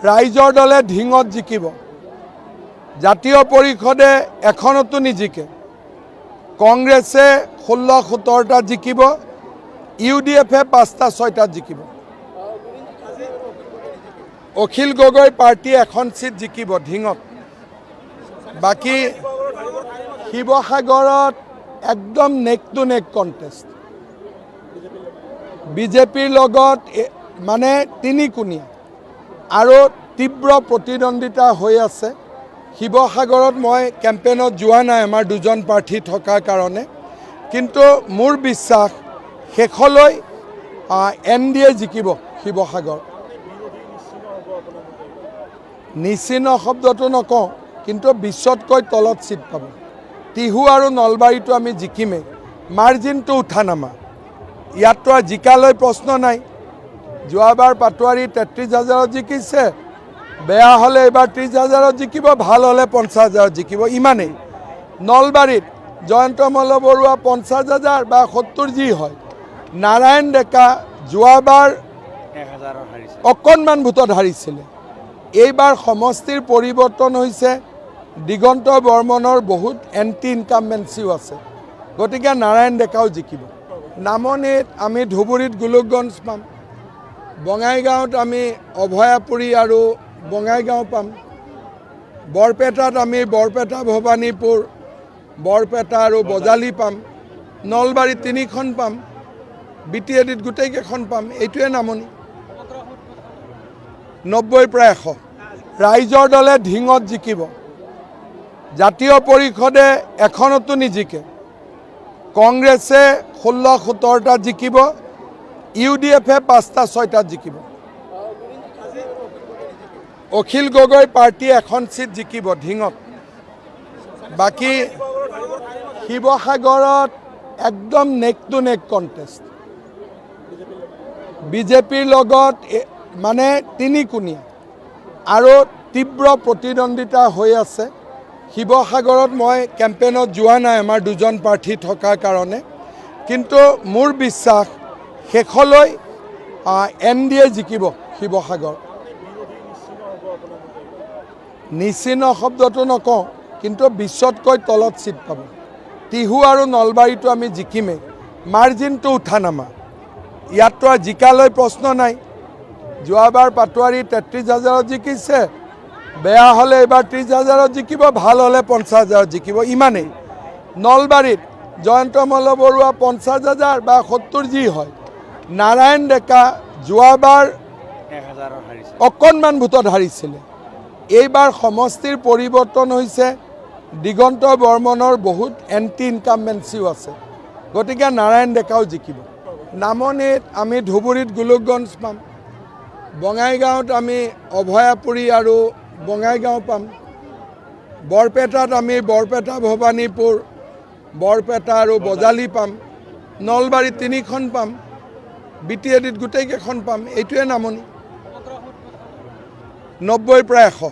ৰাইজৰ দলে ঢিঙত জিকিব। জাতীয় পৰিষদে এখনতো নিজিকে। কংগ্ৰেছে 16-17টাত জিকিব, UDFে 5টা-6টাত জিকিব। অখিল গগৈ পাৰ্টি এখন সিট জিকিব ঢিঙত। বাকী শিৱসাগৰত একদম নেক টু নেক কণ্টেষ্ট। বিজেপিৰ লগত মানে তিনিকুণীয়া আৰু তীব্ৰ প্ৰতিদ্বন্দ্বিতা হৈ আছে। শিৱসাগৰত মই কেম্পেইনত যোৱা নাই আমাৰ দুজন প্ৰাৰ্থী থকাৰ কাৰণে, কিন্তু মোৰ বিশ্বাস শেষলৈ NDA জিকিব শিৱসাগৰ। নিশ্চিন্ন শব্দটো নকওঁ, কিন্তু 20তকৈ তলত চিট পাব। টিহু আৰু নলবাৰীটো আমি জিকিমেই, মাৰ্জিনটো উঠা নামা। ইয়াততো জিকালৈ প্ৰশ্ন নাই। যোৱাবাৰ পাটোৱাৰী 33,000ত জিকিছে, বেয়া হ'লে এইবাৰ 30,000ত জিকিব, ভাল হ'লে 50,000ত জিকিব, ইমানেই। নলবাৰীত জয়ন্ত মল্ল বৰুৱা 50,000 বা 70 যি হয়। নাৰায়ণ ডেকা যোৱাবাৰ 1000 অকণমান ভোটত হাৰিছিলে। এইবাৰ সমষ্টিৰ পৰিৱৰ্তন হৈছে, দিগন্ত বৰ্মনৰ বহুত এণ্টি ইনকামবেঞ্চিও আছে, গতিকে নাৰায়ণ ডেকাও জিকিব। নামনিত আমি ধুবুৰীত গোলোকগঞ্জ পাম, বঙাইগাঁৱত আমি অভয়াপুৰী আৰু বঙাইগাঁও পাম, বৰপেটাত আমি বৰপেটা ভৱানীপুৰ, বৰপেটা আৰু বজালি পাম, নলবাৰীত 3খন পাম, BTADত গোটেইকেইখন পাম। এইটোৱে নামনি। 90ৰ পৰা 100। ৰাইজৰ দলে ঢিঙত জিকিব। জাতীয় পৰিষদে এখনতো নিজিকে। কংগ্ৰেছে 16-17টাত জিকিব, UDFে 5টা-6টাত জিকিব। অখিল গগৈ পাৰ্টি এখন সিট জিকিব ঢিঙত। বাকী শিৱসাগৰত একদম নেক টু নেক কণ্টেষ্ট। বিজেপিৰ লগত মানে তিনিকুণীয়া আৰু তীব্ৰ প্ৰতিদ্বন্দ্বিতা হৈ আছে। শিৱসাগৰত মই কেম্পেইনত যোৱা নাই আমাৰ দুজন প্ৰাৰ্থী থকাৰ কাৰণে, কিন্তু মোৰ বিশ্বাস শেষলৈ NDA জিকিব শিৱসাগৰ। নিশ্চিন্ন শব্দটো নকওঁ, কিন্তু 20তকৈ তলত চিট পাব। টিহু আৰু নলবাৰীটো আমি জিকিমেই, মাৰ্জিনটো উঠা নামা। ইয়াততো জিকালৈ প্ৰশ্ন নাই। যোৱাবাৰ পাটোৱাৰী 33,000ত জিকিছে, বেয়া হ'লে এইবাৰ 30,000ত জিকিব, ভাল হ'লে 50,000ত জিকিব, ইমানেই। নলবাৰীত জয়ন্ত মল্ল বৰুৱা 50,000 বা 70 যি হয়। নাৰায়ণ ডেকা যোৱাবাৰ 1000 অকণমান ভোটত হাৰিছিলে। এইবাৰ সমষ্টিৰ পৰিৱৰ্তন হৈছে, দিগন্ত বৰ্মনৰ বহুত এণ্টি ইনকামবেঞ্চিও আছে, গতিকে নাৰায়ণ ডেকাও জিকিব। নামনিত আমি ধুবুৰীত গোলোকগঞ্জ পাম, বঙাইগাঁৱত আমি অভয়াপুৰী আৰু বঙাইগাঁও পাম, বৰপেটাত আমি বৰপেটা ভৱানীপুৰ, বৰপেটা আৰু বজালি পাম, নলবাৰীত 3খন পাম, BTADত গোটেইকেইখন পাম। এইটোৱে নামনি। 90ৰ পৰা 100।